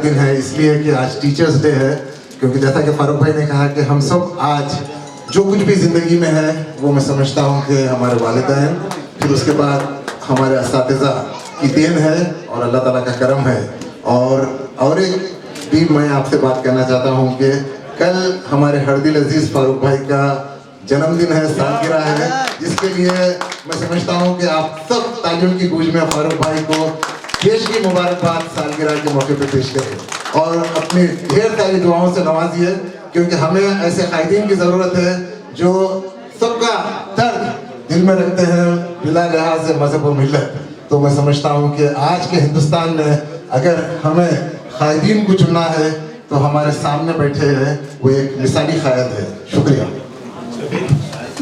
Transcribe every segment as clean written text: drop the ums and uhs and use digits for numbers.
दिन है इसलिए कि आज टीचर्स डे है, क्योंकि जैसा कि फारूक भाई ने कहा कि हम सब आज जो कुछ भी ज़िंदगी में है वो मैं समझता हूँ कि हमारे वालिदैन, फिर उसके बाद हमारे असातिज़ा की देन है और अल्लाह ताला का करम है। और एक भी मैं आपसे बात करना चाहता हूँ कि कल हमारे हरदिल अजीज़ फारूक भाई का जन्मदिन है, सालगिरह है, जिसके लिए मैं समझता हूँ कि आप सब तालियों की गूंज में फारूक भाई को देश की मुबारकबाद सालगिरह के मौके पर पेश करें और अपनी ढेर सारी दुआओं से नवाजिए, क्योंकि हमें ऐसे कायदीन की ज़रूरत है जो सबका दर्द दिल में रखते हैं बिला लिहाज से मजहब और मिल्लत। तो मैं समझता हूँ कि आज के हिंदुस्तान में अगर हमें कायदीन को चुनना है तो हमारे सामने बैठे हैं वो एक मिसाली कायद है। शुक्रिया।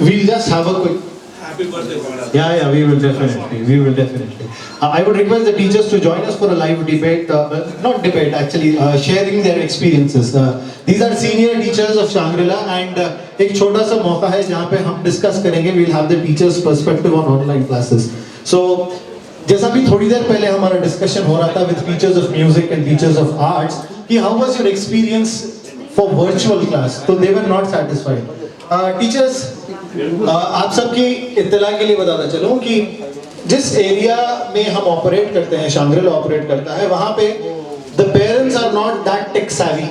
We'll just have a quick. Happy birthday, Bharat. Yeah, we will definitely. We will definitely. I would request the teachers to join us for a live debate, not debate actually, sharing their experiences. These are senior teachers of Shangri-La and एक छोटा सा मौका है जहाँ पे हम discuss करेंगे. We'll have the teachers' perspective on online classes. So जैसा भी थोड़ी देर पहले हमारा discussion हो रहा था with teachers of music and teachers of arts कि how was your experience for virtual class? तो they were not satisfied. Teachers, आप सबकी इत्तला के लिए बताता चलूं कि जिस एरिया में हम ऑपरेट करते हैं, शांग्रिला ऑपरेट करता है, वहाँ पे the parents are not that tech savvy.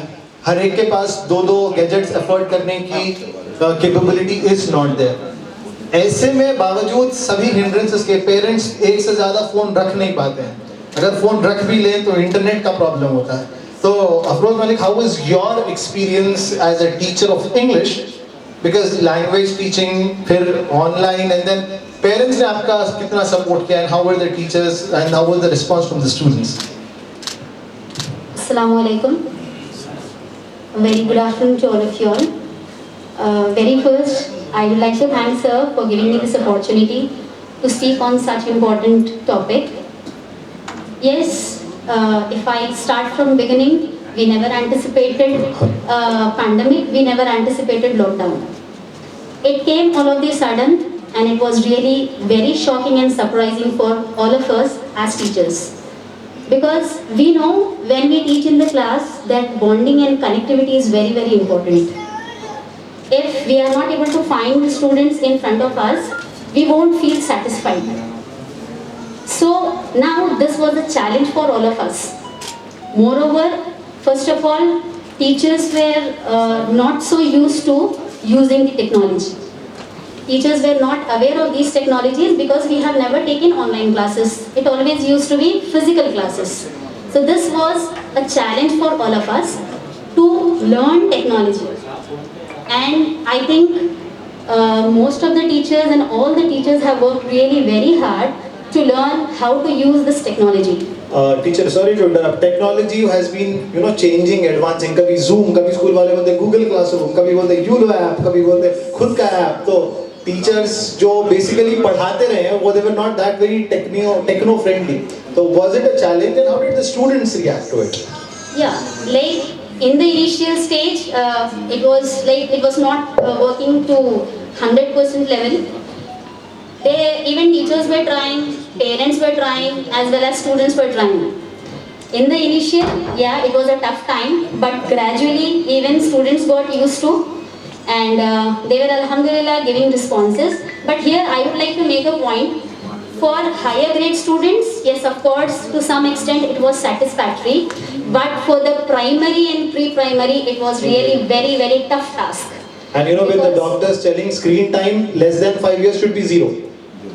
हर एक के पास दो गैजेट्स अफोर्ड करने की कैपेबिलिटी is not there. ऐसे में बावजूद सभी हिंड्रेंसेस के पेरेंट्स एक से ज़्यादा फ़ोन रख नहीं पाते हैं. अगर फ़ोन रख भी लें तो इंटरनेट का प्रॉब्लम होता है. तो Afroz Malik, how was your experience as a teacher of English? Because language teaching, फिर online, and then parents ने आपका कितना support किया, and how were the teachers and how was the response from the students? Assalamu alaikum. Very good afternoon to all of you all. Very first, I would like to thank sir for giving me this opportunity to speak on such important topic. Yes, if I start from beginning, we never anticipated pandemic, we never anticipated lockdown. It came all of the sudden and it was really very shocking and surprising for all of us as teachers. Because we know when we teach in the class that bonding and connectivity is very, very important. If we are not able to find the students in front of us, we won't feel satisfied. So now this was a challenge for all of us. Moreover, first of all, teachers were not so used to using the technology. Teachers were not aware of these technologies because we have never taken online classes. It always used to be physical classes. So this was a challenge for all of us to learn technology. And I think most of the teachers and all the teachers have worked really very hard to learn how to use this technology. Teacher, sorry to interrupt. Technology has been, changing, advancing. कभी Zoom, कभी school वाले बोलते Google Classroom, कभी बोलते Yulo app, कभी बोलते खुद का app. तो teachers जो basically पढ़ाते रहे हैं, वो they were not that very techno friendly. So was it a challenge and how did the students react to it? Yeah, like in the initial stage, it was not working to 100% level. Even teachers were trying, parents were trying, as well as students were trying. In the initial, yeah, it was a tough time, but gradually even students got used to, and they were alhamdulillah giving responses. But here I would like to make a point. For higher grade students, yes, of course, to some extent it was satisfactory, but for the primary and pre-primary, it was really very, very tough task. And with the doctors telling screen time less than 5 years should be 0.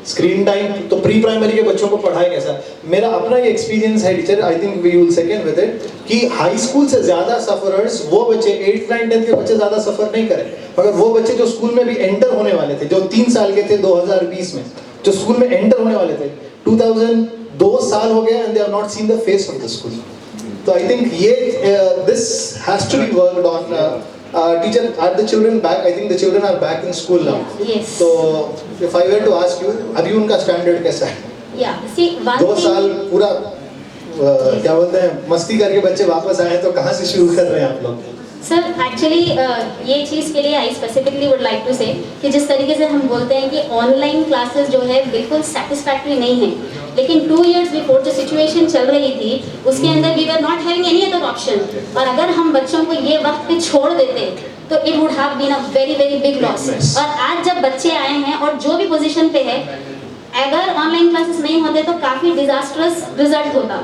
Screen time तो pre primary के बच्चों को पढ़ाए कैसा. मेरा अपना ये experience है teacher, I think we will second with it, कि हाई स्कूल से ज़्यादा सफ़रर्स वो बच्चे 8th 9th 10th के बच्चे ज़्यादा सफ़र नहीं करें, मगर वो बच्चे जो स्कूल में भी एंटर होने वाले थे, जो 3 साल के थे 2020 में, जो स्कूल में एंटर होने वाले थे, 2002 साल हो गया and they have not seen the face of the school. तो आई थिंक ये this has to be worked on. Teacher, are the children back? I think the children are back in school now. Yes. So, if I were to ask you, अभी उनका standard कैसा है? Yeah. See, 2 साल पूरा क्या बोलते हैं मस्ती करके बच्चे वापस आए तो कहाँ से शुरू कर रहे हैं आप लोग? सर एक्चुअली ये चीज़ के लिए I specifically would like to say कि जिस तरीके से हम बोलते हैं कि ऑनलाइन क्लासेस जो है बिल्कुल सेटिस्फैक्ट्री नहीं है, लेकिन 2 years बिफोर जो सिचुएशन चल रही थी उसके अंदर we were not having any other option, और अगर हम बच्चों को ये वक्त पे छोड़ देते तो it would have been a very very big loss. और आज जब बच्चे आए हैं और जो भी पोजीशन पे है, अगर ऑनलाइन क्लासेस नहीं होते तो काफी डिजास्टरस रिजल्ट होता।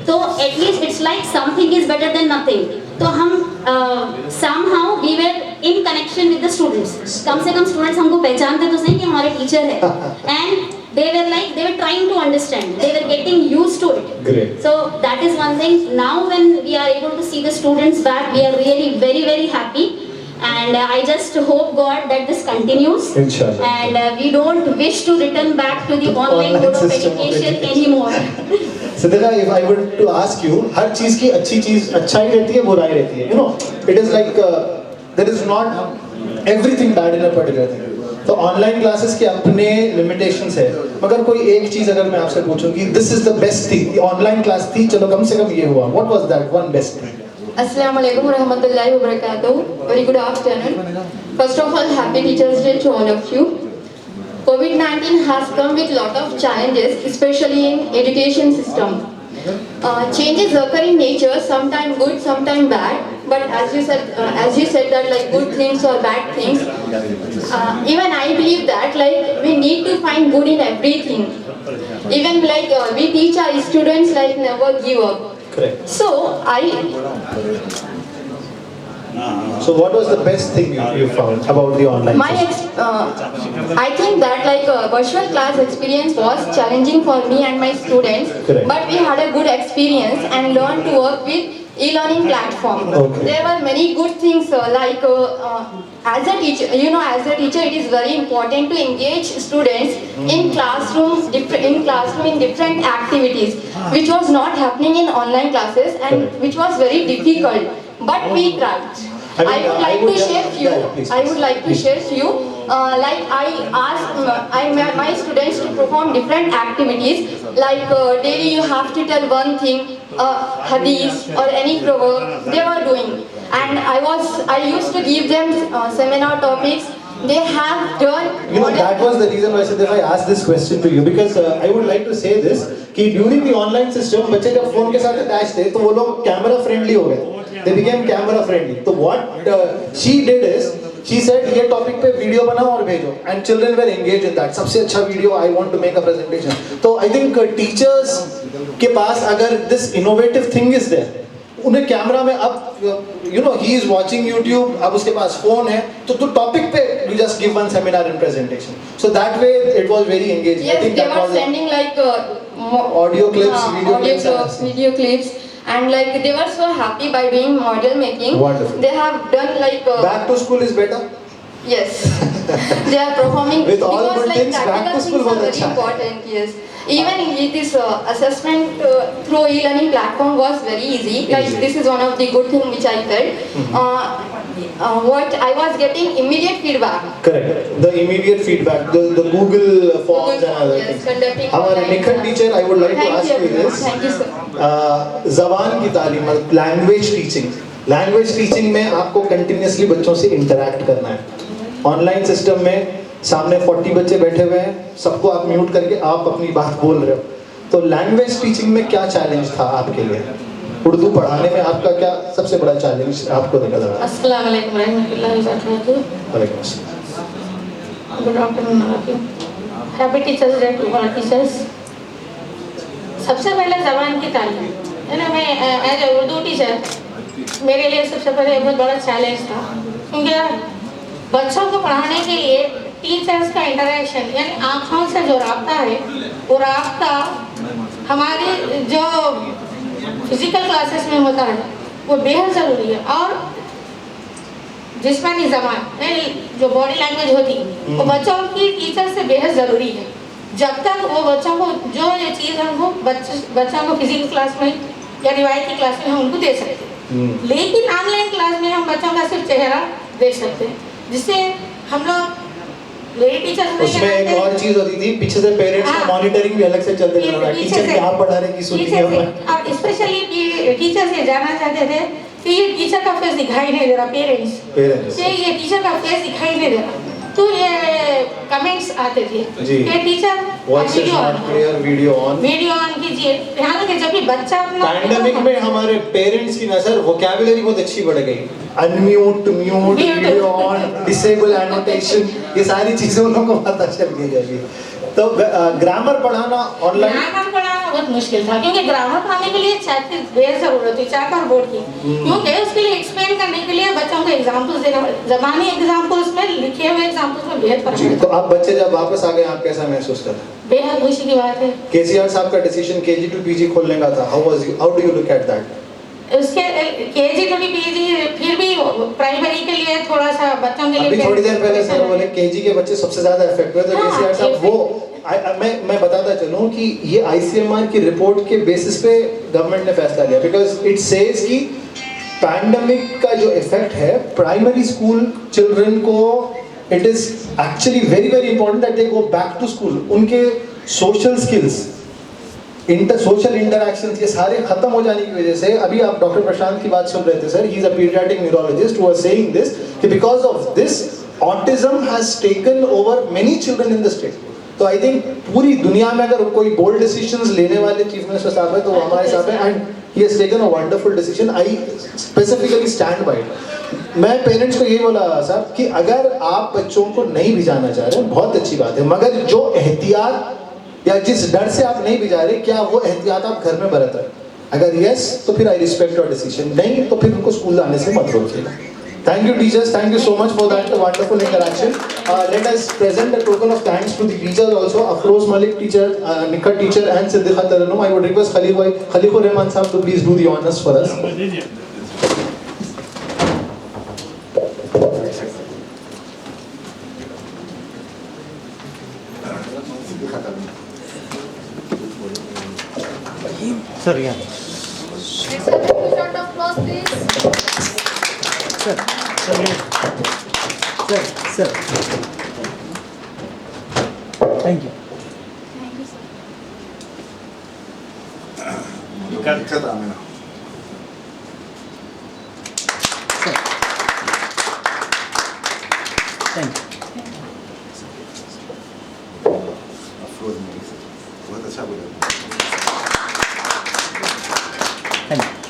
तो at least it's like something is better than nothing. तो हम somehow we were in connection with the students, कम से कम स्टूडेंट्स हमको पहचानते तो सही कि हमारे टीचर है, and they were trying to understand, they were getting used to it. Great. So that is one thing. Now when we are able to see the students back, we are really very very happy, and I just hope God that this continues. Inshallah. And we don't wish to return back to the online mode of education anymore. Sidhika, if I were to ask you, हर चीज की अच्छी चीज अच्छाई रहती है, बुराई रहती है, you know, it is like there is not everything bad in a particular thing. तो ऑनलाइन क्लासेस के अपने लिमिटेशंस है, मगर कोई एक चीज अगर मैं आपसे पूछूं कि this is the best thing, online class थी, चलो कम से कम ये हुआ, what was that one best thing? Assalamu alaikum warahmatullahi wabarakatuh. Very good afternoon. First of all, happy Teachers Day to all of you. COVID-19 has come with lot of challenges, especially in education system. Changes occur in nature, sometimes good, sometimes bad. But as you said that like good things or bad things. Even I believe that like we need to find good in everything. Even like we teach our students like never give up. Correct. So what was the best thing you found about the online system? I think that like virtual class experience was challenging for me and my students. Correct. But we had a good experience and learned to work with e-learning platform. Okay. There were many good things like as a teacher, it is very important to engage students in classrooms, in different activities, which was not happening in online classes and which was very difficult. But we tried. I would like to share few. I would like to share few. Like I asked my students to perform different activities. Like daily you have to tell one thing, hadith or any proverb. They were doing, and I used to give them seminar topics. They have done. You know, that was the reason why Sidhika, I asked this question to you, because I would like to say this कि during the online system बच्चे जब phone के साथ attach थे तो वो लोग camera friendly हो गए, they became camera friendly. तो what she did is she said ये टॉपिक पे वीडियो बनाओ और भेजो, and children were engaged in that. सबसे अच्छा video, I want to make a presentation. तो I think teachers के पास अगर this innovative thing is there, उन्हें कैमरा में अब you know he is watching YouTube, अब उसके पास फोन है तो टॉपिक पे you just give one seminar and presentation, so that way it was very engaging. Yes, I think they that were was sending like audio clips, video clips, and like they were so happy by doing model making. Wonderful. They have done like back to school is better. Yes, they are performing with all because good like things. Back to school are was very अच्छा. important. Yes, even with this assessment through e-learning platform was very easy. Like Easy. this is one of the good thing which I felt. What I was getting immediate feedback. Correct. The immediate feedback, the Google forms and other yes, things. conducting हमारे online Nikhil class. teacher, I would like to Thank ask you, you everyone. this. Thank you, sir. ज़बान की तालीम, language teaching. Language teaching में आपको continuously बच्चों से interact करना है. Online system में सामने 40 बच्चे बैठे हुए हैं, सबको आप म्यूट करके आप अपनी बात बोल रहे हो. तो लैंग्वेज टीचिंग में क्या चैलेंज था आपके लिए? उर्दू पढ़ाने में आपका क्या सबसे बड़ा चैलेंज आपको निकल रहा है? अस्सलाम वालेकुम रहमतुल्लाहि व बरकातहू. वालेकुम अस्सलाम. Good afternoon, all of you. Happy Teachers Day to all teachers. सबसे पहले ज़बान की तालीम है ना, मैं एज ए उर्दू टीचर मेरे लिए सबसे पहले बहुत बड़ा चैलेंज था, क्योंकि बच्चों को पढ़ाने के लिए टीचर्स का इंटरेक्शन यानी आँखों से जो राब्ता है वो राब्ता हमारी जो फिजिकल क्लासेस में होता है वो बेहद ज़रूरी है, और जिस्मानी ज़बान यानी जो बॉडी लैंग्वेज होती है वो बच्चों की टीचर से बेहद ज़रूरी है. जब तक वो बच्चों को जो ये चीज़ हमको बच्चों को फिजिकल क्लास में या रिवायती क्लास में हम उनको दे सकते हैं, लेकिन ऑनलाइन क्लास में हम बच्चों का सिर्फ चेहरा देख सकते हैं, जिससे हम लोग लेडी टीचर्स उसमें एक और चीज होती थी, पीछे से पेरेंट्स का मॉनिटरिंग भी अलग से चलते रहता, टीचर क्या पढ़ा रहे की सुनिए हम. और स्पेशली टीचर्स ये जानना चाहते थे कि ये टीचर का फेस दिखाई नहीं दे रहा, पेरेंट्स ये टीचर का फेस दिखाई नहीं दे रहा, तो ये कमेंट्स आते थे जी। कि teacher Voice is not clear, video on. Video on कीजिए। ध्यान रखें जब भी बच्चा अपना पैंडेमिक में हमारे पेरेंट्स की नजर वोकैबुलरी बहुत अच्छी बढ़ गई। Unmute, mute, video on, disable annotation, ये सारी चीजें उन लोगों को पता चल गई अभी। तो ग्रामर पढ़ाना ऑनलाइन ग्रामर पढ़ाना बहुत मुश्किल था क्योंकि ग्रामर पढ़ाने के लिए चैट की बेहद जरूरत थी, चैट और बोर्ड की। क्योंकि उसके लिए एक्सप्लेन करने के लिए बच्चों को एग्जांपल्स देना पड़े। जबानी एग्जांपल्स में, लिखे हुए एग्जांपल्स में बेहद फर्क है। तो आप बच्चे जब वापस आ गए आप कैसा महसूस कर रहे हैं? बेहद खुशी की बात है। केसीआर साहब का डिसीजन केजी टू पीजी खोलने का था, how do you look at that? उसके केजी टू पीजी फिर भी प्राइमरी के लिए थोड़ा सा बच्चों के लिए अभी थोड़ी देर पहले सर बोले केजी के बच्चे सबसे ज्यादा इफेक्ट हुए, तो हाँ, केसीआर साहब वो मैं बताता चलूं कि ये आईसीएमआर की रिपोर्ट के बेसिस पे गवर्नमेंट ने फैसला लिया, बिकॉज इट सेज कि पैंडेमिक का जो इफेक्ट है प्राइमरी स्कूल चिल्ड्रन को, it is actually very very important that they go back to school. उनके सोशल स्किल्स, सोशल इंटरैक्शंस, ये सारे खत्म हो जाने की वजह से, अभी आप डॉक्टर प्रशांत की बात सुन रहे थे sir, he is a paediatric neurologist who was saying this कि because of this autism has taken over many children in the state. तो आई थिंक पूरी दुनिया में अगर कोई बोल्ड डिसीजंस लेने वाले चीफ मिनिस्टर साहब है तो वो हमारे साहब है, and he has taken a wonderful decision. I specifically stand by it. मैं पेरेंट्स को ये बोला साहब कि अगर आप बच्चों को नहीं भिजाना चाह रहे बहुत अच्छी बात है, मगर जो एहतियात या जिस डर से आप नहीं भिजा रहे, क्या वो एहतियात आप घर में बरत रहे? अगर यस तो फिर आई रिस्पेक्ट योर डिसीजन, नहीं तो फिर उनको स्कूल आने से मत रोकिएगा। Thank you teachers, thank you so much for that wonderful interaction. Let us present a token of thanks to the teachers also. Afroz Malik teacher, Nikhat teacher and Siddiqa Taranum. I would request Khaliqur Rahman sahab to please do the honors for us. Sir, yeah. Next up, a round of applause, please. Sir. Thank you. बहुत अच्छा बोला। Thank you.